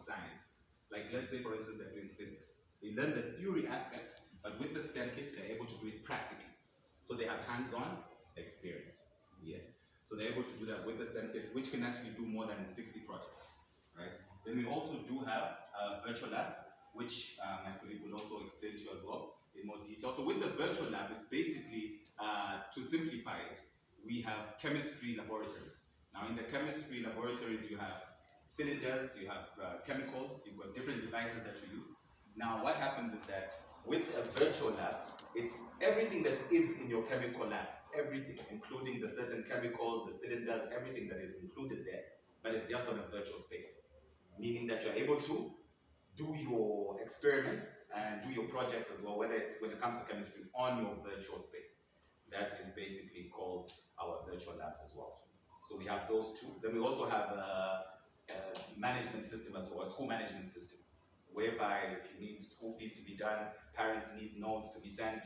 science. Like let's say, for instance, they're doing physics. They learn the theory aspect, but with the STEM kit, they're able to do it practically. So they have hands-on experience. Yes. So they're able to do that with the STEM kits, which can actually do more than 60 projects, right? Then we also do have virtual labs, which my colleague will also explain to you as well in more detail. So with the virtual lab, it's basically, to simplify it, we have chemistry laboratories. Now in the chemistry laboratories, you have cylinders, you have chemicals, you've got different devices that you use. Now what happens is that with a virtual lab, it's everything that is in your chemical lab, everything, including the certain chemicals, the cylinders, everything that is included there, but it's just on a virtual space, meaning that you're able to do your experiments and do your projects as well, whether it's when it comes to chemistry, on your virtual space. That is basically called our virtual labs as well. So we have those two. Then we also have a management system as well, a school management system, whereby if you need school fees to be done, parents need notes to be sent,